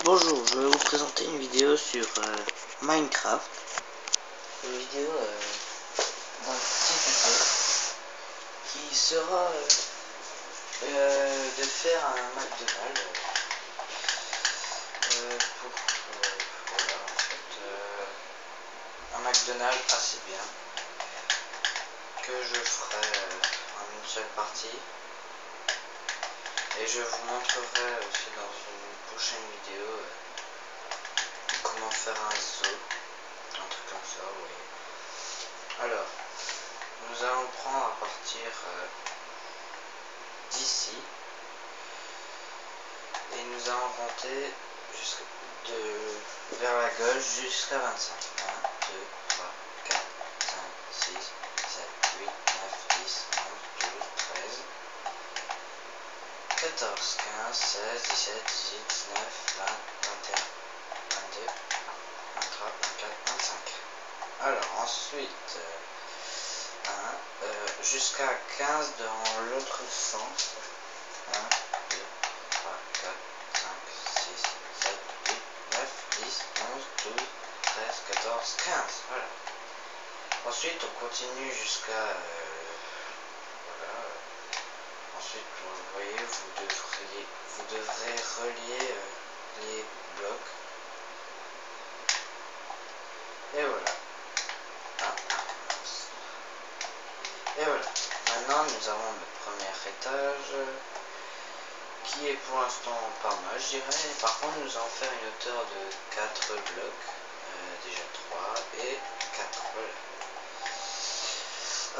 Bonjour, je vais vous présenter une vidéo sur Minecraft. Une vidéo d'un petit tuto qui sera de faire un McDonald's pour voilà, en fait, un McDonald's assez bien que je ferai en une seule partie, et je vous montrerai aussi dans une prochaine vidéo comment faire un zoo, un truc comme ça, vous voyez. Alors, nous allons prendre à partir d'ici et nous allons compter vers la gauche jusqu'à 25. 1, 2, 3, 4, 5, 6, 7, 8, 9, 10, 11, 12, 13, 14, 15, 16, 17, 18, 19, 20, 21, 22, 23, 24, 25. Alors ensuite, jusqu'à 15 dans l'autre sens. 1, 2, 3, 4, 5, 6, 7, 8, 9, 10, 11, 12, 13, 14, 15. Voilà. Ensuite, on continue jusqu'à... voilà. Ensuite, vous voyez, vous devrez relier les blocs. Et voilà. Et voilà. Maintenant, nous avons notre premier étage qui est pour l'instant pas mal, je dirais. Par contre, nous allons faire une hauteur de 4 blocs. Déjà 3 et 4. Voilà.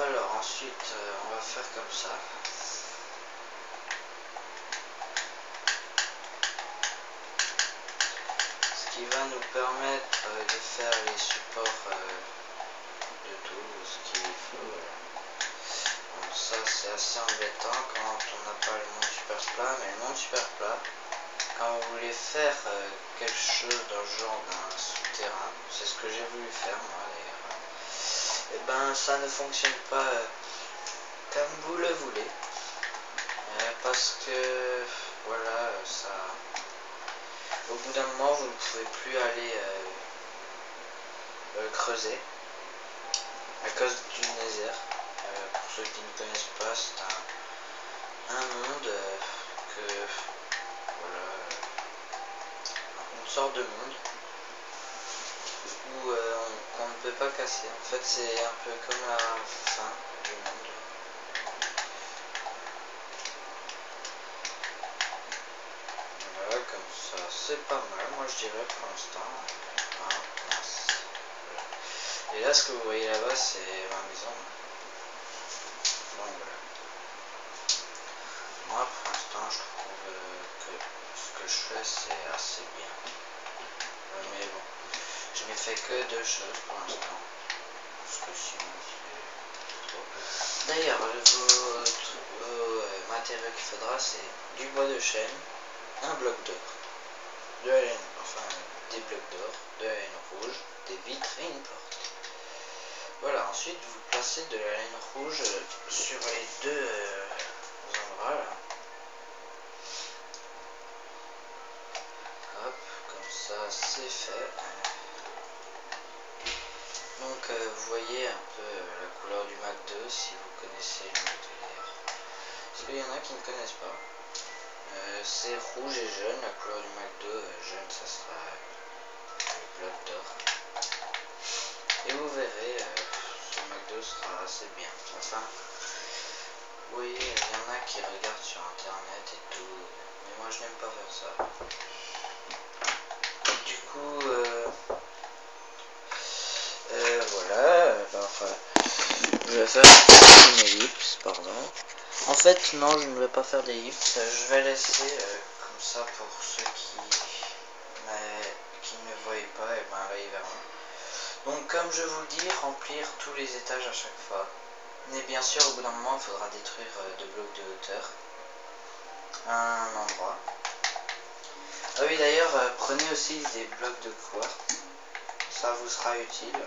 Alors ensuite, on va faire comme ça. Ce qui va nous permettre de faire les supports de tout ce qu'il faut. Donc ça, c'est assez embêtant quand on n'a pas le monde super plat. Mais le monde super plat, quand vous voulez faire quelque chose dans le genre d'un souterrain, c'est ce que j'ai voulu faire moi d'ailleurs, et ben ça ne fonctionne pas comme vous le voulez, parce que voilà, ça, au bout d'un moment vous ne pouvez plus aller creuser à cause du nether. Pour ceux qui ne connaissent pas, c'est un monde que voilà, une sorte de monde où on ne peut pas casser. En fait, c'est un peu comme la fin du monde. Voilà, comme ça, c'est pas mal, moi je dirais pour l'instant. Voilà. Et là, ce que vous voyez là-bas, c'est ma maison. Donc voilà. Moi, pour l'instant, je trouve que ce que je fais, c'est assez bien. Mais bon, je n'ai fait que 2 choses pour l'instant. Parce que sinon, c'est trop. D'ailleurs, vos matériaux qu'il faudra, c'est du bois de chêne, un bloc d'or, de la laine, enfin des blocs d'or, de la laine rouge, des vitres et une porte. Voilà, ensuite vous placez de la laine rouge sur les deux endroits là. Hop, comme ça c'est fait. Donc vous voyez un peu la couleur du McDo si vous connaissez le McDo d'ailleurs. Parce qu'il y en a qui ne connaissent pas. C'est rouge et jaune, la couleur du McDo. Jaune, ça sera le bloc d'or. Et vous verrez, ce McDo sera assez bien. Enfin, vous voyez, il y en a qui regardent sur internet et tout, mais moi je n'aime pas faire ça. Du coup, voilà, enfin, je vais faire une ellipse, pardon. En fait, non, je ne vais pas faire d'ellipse, je vais laisser comme ça pour ceux qui ne voient pas, et ben là ils verront. Donc comme je vous le dis, remplir tous les étages à chaque fois. Mais bien sûr, au bout d'un moment, il faudra détruire 2 blocs de hauteur à un endroit. Ah oui, d'ailleurs, prenez aussi des blocs de quartz, ça vous sera utile.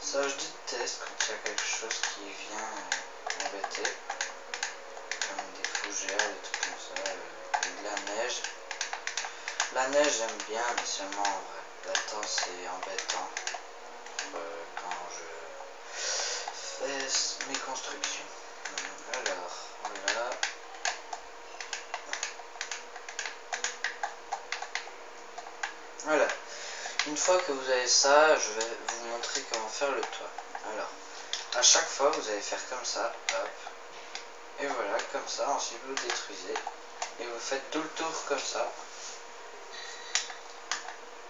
Ça, je déteste quand il y a quelque chose qui vient m'embêter, comme des fougères, des trucs comme ça, et de la neige, La neige j'aime bien, mais seulement en vrai. La temps c'est embêtant quand je fais mes constructions. Alors, voilà. Voilà. Une fois que vous avez ça, je vais vous montrer comment faire le toit. Alors, à chaque fois, vous allez faire comme ça, hop. Et voilà, comme ça, ensuite vous détruisez. Et vous faites tout le tour comme ça.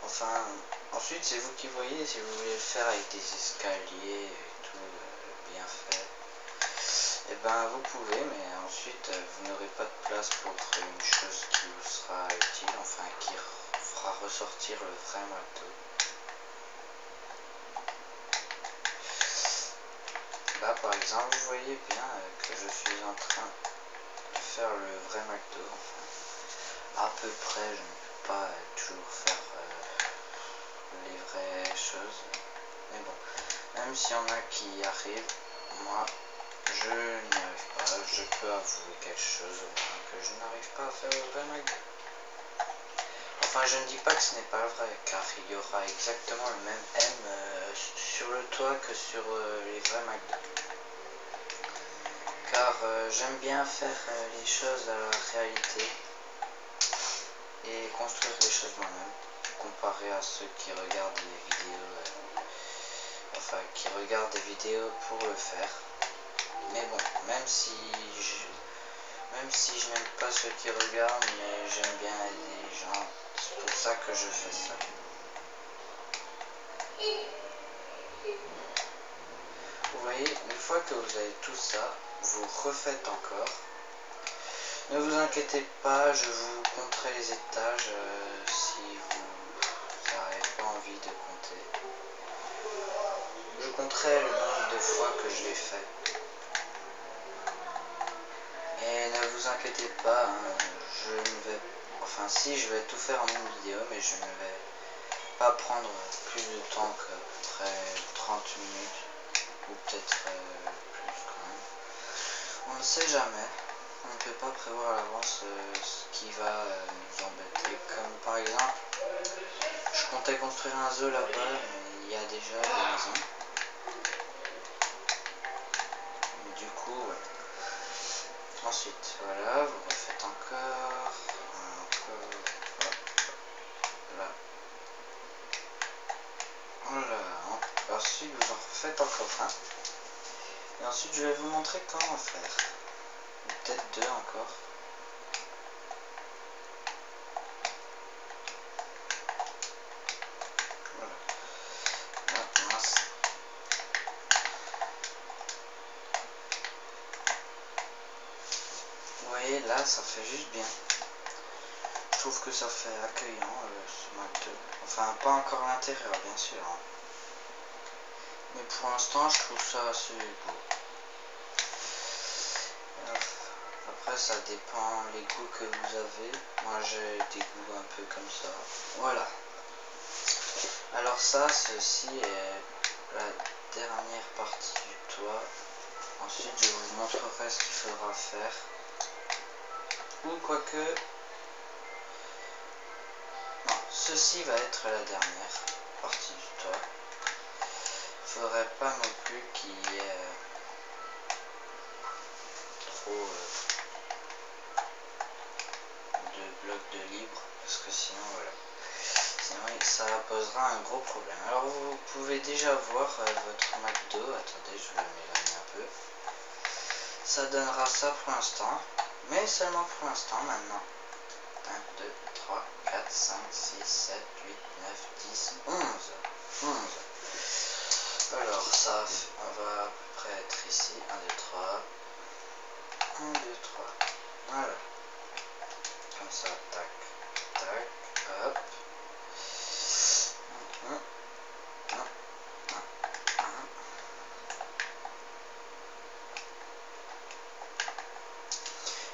Enfin, ensuite c'est vous qui voyez si vous voulez le faire avec des escaliers et tout bien fait. Et ben vous pouvez, mais ensuite vous n'aurez pas de place pour une chose qui vous sera utile, enfin qui fera ressortir le vrai McDo. Là par exemple, vous voyez bien que je suis en train de faire le vrai McDo. Enfin, à peu près, je ne peux pas toujours faire les vraies choses. Mais bon, même s'il y en a qui y arrivent, moi je n'y arrive pas. Je peux avouer quelque chose au moins, que je n'arrive pas à faire le vrai McDo. Enfin, je ne dis pas que ce n'est pas vrai, car il y aura exactement le même M sur le toit que sur les vrais McDo. Car j'aime bien faire les choses à la réalité et construire les choses moi-même, comparé à ceux qui regardent les vidéos, enfin qui regardent des vidéos pour le faire. Mais bon, même si je n'aime pas ceux qui regardent, mais j'aime bien aider les gens, c'est pour ça que je fais ça. Vous voyez, une fois que vous avez tout ça, vous refaites encore. Ne vous inquiétez pas, je vous compterai les étages si vous n'avez pas envie de compter. Je compterai le nombre de fois que je l'ai fait. Et ne vous inquiétez pas, hein, je ne vais... Enfin si, je vais tout faire en une vidéo, mais je ne vais pas prendre plus de temps qu'à peu près 30 minutes. Ou peut-être plus quand même. On ne sait jamais. On ne peut pas prévoir à l'avance ce qui va nous embêter. Comme par exemple, je comptais construire un zoo là-bas, mais il y a déjà des maisons. Du coup, voilà. Ensuite, voilà, vous refaites encore, hop, là. Voilà, ensuite vous en refaites encore un. Et ensuite je vais vous montrer comment faire. Peut-être deux encore. Voilà. Ah, mince. Vous voyez là, ça fait juste bien. Je trouve que ça fait accueillant ce McDo. Enfin, pas encore à l'intérieur, bien sûr. Hein. Mais pour l'instant, je trouve ça assez beau. Après, ça dépend les goûts que vous avez. Moi, j'ai des goûts un peu comme ça. Voilà. Alors ça, ceci est la dernière partie du toit. Ensuite, je vous montrerai ce qu'il faudra faire. Ou quoique... Non, ceci va être la dernière partie du toit. Il ne faudrait pas non plus qu'il y ait trop de blocs de libre, parce que sinon, voilà. Sinon, ça posera un gros problème. Alors, vous pouvez déjà voir votre McDo. Attendez, je vais m'éloigner un peu. Ça donnera ça pour l'instant, mais seulement pour l'instant maintenant. 1, 2, 3, 4, 5, 6, 7, 8, 9, 10, 11. 11. Alors ça, on va à peu près être ici. 1, 2, 3. 1, 2, 3. Voilà. Comme ça, tac, tac, hop. 1, 1, 1,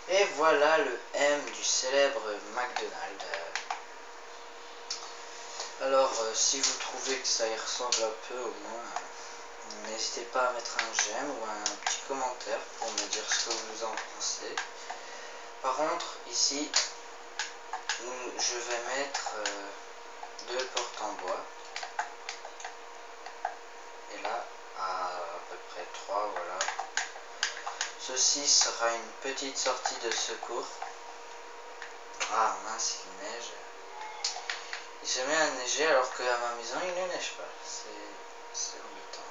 1. Et voilà le M du célèbre McDonald's. Alors, si vous trouvez que ça y ressemble un peu, au moins, n'hésitez pas à mettre un j'aime ou un petit commentaire pour me dire ce que vous en pensez. Par contre, ici, je vais mettre deux portes en bois. Et là, à peu près 3, voilà. Ceci sera une petite sortie de secours. Ah mince, il neige. Il se met à neiger alors qu'à ma maison il ne neige pas. C'est embêtant.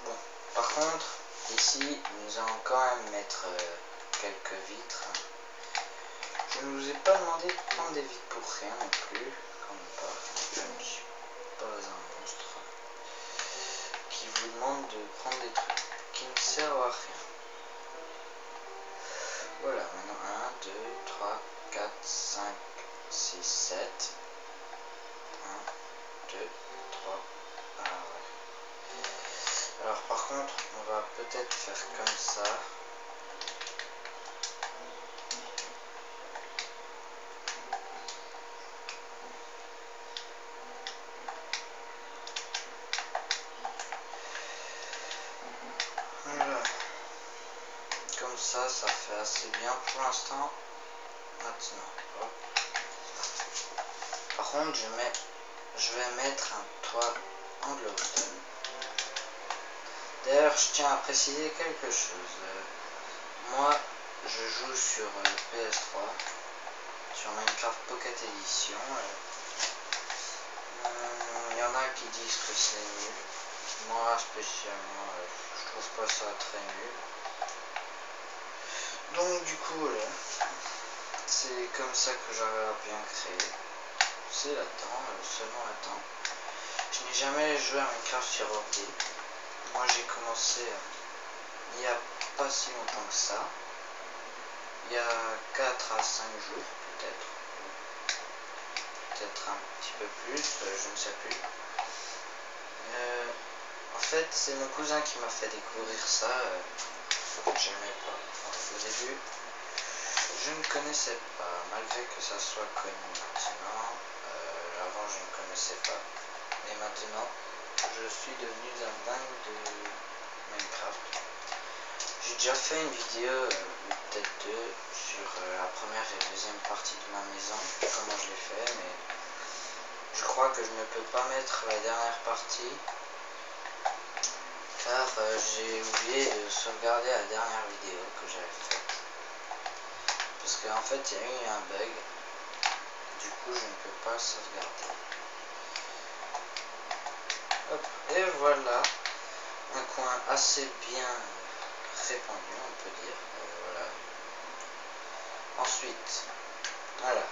Bon, par contre, ici nous allons quand même mettre quelques vitres. Je ne vous ai pas demandé de prendre des vitres pour rien non plus. Quand même pas. Je ne suis pas un monstre qui vous demande de prendre des trucs qui ne servent à rien. Voilà, maintenant 1, 2, 3, 4, 5, 6, 7. 1, 2, 3. Ah ouais. Alors par contre, on va peut-être faire comme ça. Voilà. Comme ça fait assez bien pour l'instant. Maintenant, hop. Par contre, je vais mettre un toit en glowstone. D'ailleurs, je tiens à préciser quelque chose. Moi, je joue sur PS3, sur Minecraft Pocket Edition. Il y en a qui disent que c'est nul. Moi, spécialement, je trouve pas ça très nul. Donc, du coup, voilà. C'est comme ça que j'arrive à bien créer. C'est là-dedans, seulement là-dedans. Je n'ai jamais joué à Minecraft sur ordi. Moi, j'ai commencé il n'y a pas si longtemps que ça. Il y a 4 à 5 jours, peut-être. Peut-être un petit peu plus, je ne sais plus. En fait, c'est mon cousin qui m'a fait découvrir ça. J'aimais pas. Au début, je ne connaissais pas, malgré que ça soit connu maintenant. Avant, je ne connaissais pas. Et maintenant, je suis devenu un dingue de Minecraft. J'ai déjà fait une vidéo, ou peut-être deux, sur la première et deuxième partie de ma maison, comment je l'ai fait, mais je crois que je ne peux pas mettre la dernière partie, car j'ai oublié de sauvegarder la dernière vidéo que j'avais faite. Parce qu'en fait, il y a eu un bug, du coup, je ne peux pas sauvegarder. Hop, et voilà, un coin assez bien répandu, on peut dire. Voilà. Ensuite, voilà.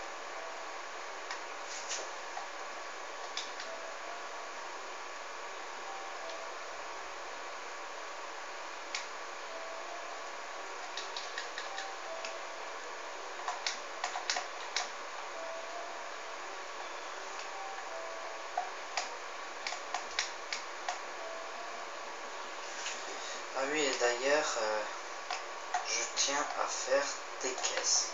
Ah oui, et d'ailleurs, je tiens à faire des caisses.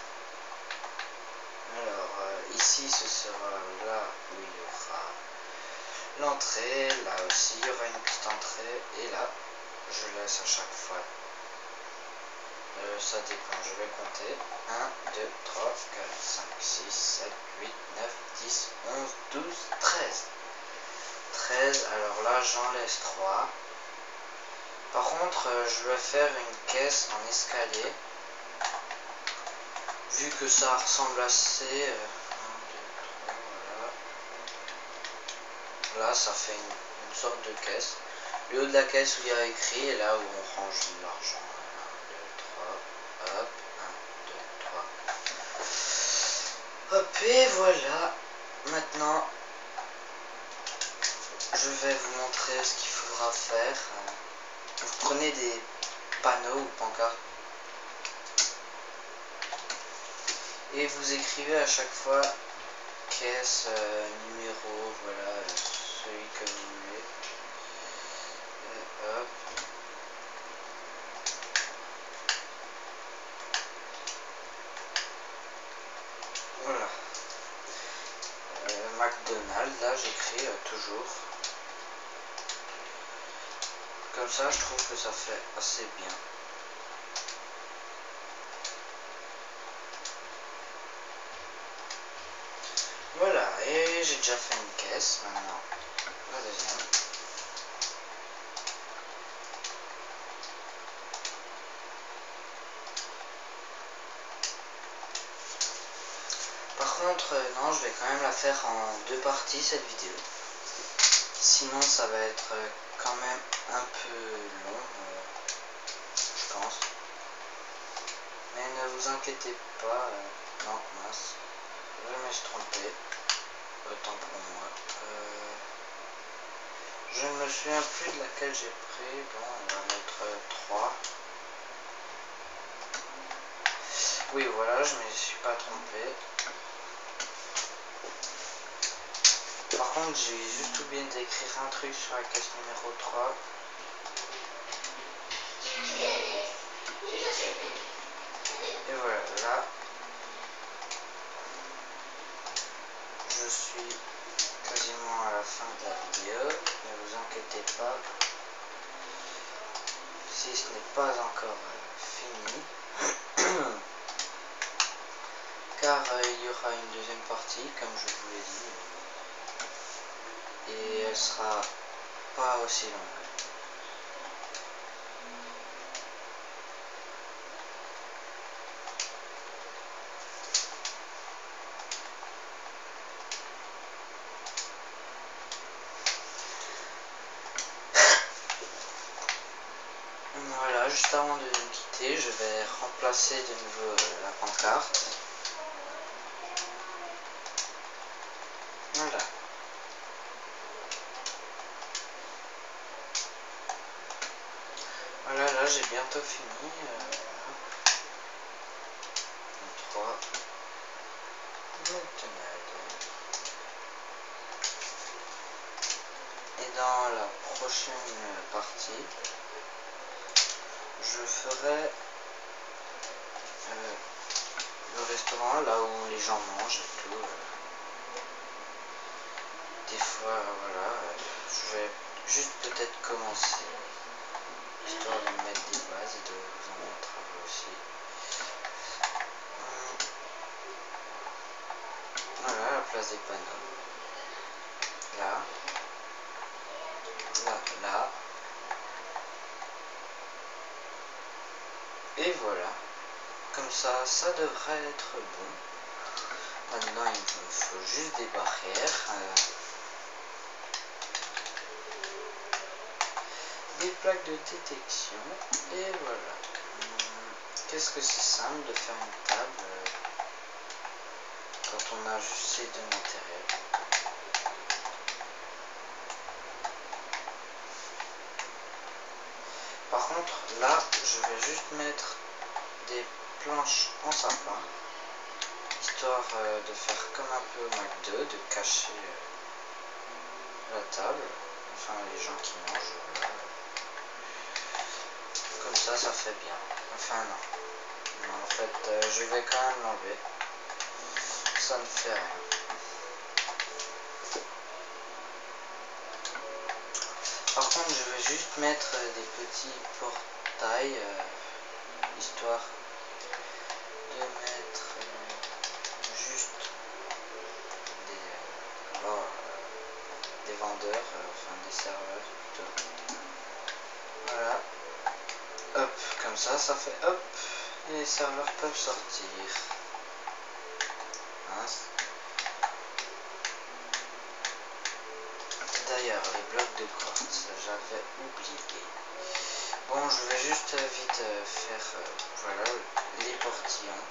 Alors, ici, ce sera là où il y aura l'entrée. Là aussi, il y aura une petite entrée. Et là, je laisse à chaque fois. Ça dépend, je vais compter. 1, 2, 3, 4, 5, 6, 7, 8, 9, 10, 11, 12, 13. 13, alors là, j'en laisse 3. Par contre, je vais faire une caisse en escalier. Vu que ça ressemble assez... 1, 2, 3, voilà. Là, ça fait une sorte de caisse. Le haut de la caisse où il y a écrit, et là où on range l'argent. 1, 2, 3, hop. 1, 2, 3. Hop, et voilà. Maintenant, je vais vous montrer ce qu'il faudra faire. Vous prenez des panneaux ou pancartes et vous écrivez à chaque fois caisse, numéro, voilà, celui que vous voulez. Hop. Voilà. McDonald's, là j'écris toujours. Comme ça, je trouve que ça fait assez bien. j'ai déjà fait une caisse, maintenant la deuxième. Par contre, non, je vais quand même la faire en 2 parties cette vidéo. Sinon, ça va être quand même un peu long, je pense. Mais ne vous inquiétez pas, non, mince, je me suis trompé, autant pour moi. Je ne me souviens plus de laquelle j'ai pris, bon, on va mettre 3. Oui, voilà, je ne me suis pas trompé. Par contre, j'ai juste oublié d'écrire un truc sur la caisse numéro 3. Et voilà, là, je suis quasiment à la fin de la vidéo. Ne vous inquiétez pas, si ce n'est pas encore fini. Car il y aura une deuxième partie, comme je vous l'ai dit. Et elle sera pas aussi longue. Voilà, juste avant de me quitter, je vais remplacer de nouveau la pancarte. Voilà. Voilà, là j'ai bientôt fini. 3. Et dans la prochaine partie, je ferai le restaurant, là où les gens mangent et tout. Des fois, voilà, je vais juste peut-être commencer, histoire de mettre des bases et de vous en mettre à vous aussi. Voilà, la place des panneaux. Là. Là, là. Et voilà. Comme ça devrait être bon. Maintenant, il me faut juste des barrières. Des plaques de détection. Et voilà. Qu'est-ce que c'est simple de faire une table quand on a juste ces deux matériels. Par contre, là, je vais juste mettre des planches en sapin, histoire de faire comme un peu au McDo, de cacher la table, enfin les gens qui mangent. Voilà. Comme ça fait bien. Enfin non. En fait, je vais quand même l'enlever. Ça ne fait rien. Par contre, je vais juste mettre des petits portails, histoire de mettre juste des vendeurs, enfin des serveurs plutôt. Voilà. Hop, comme ça fait hop, et les serveurs peuvent sortir. Mince. D'ailleurs, les blocs de quartz, j'avais oublié. Bon, je vais juste vite faire voilà, les portillons.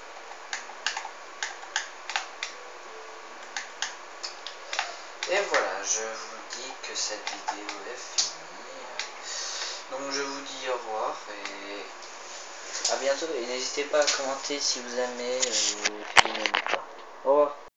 Et voilà, je vous dis que cette vidéo est finie. Donc je vous dis au revoir et à bientôt. Et n'hésitez pas à commenter si vous aimez ou si vous n'aimez pas. Au revoir.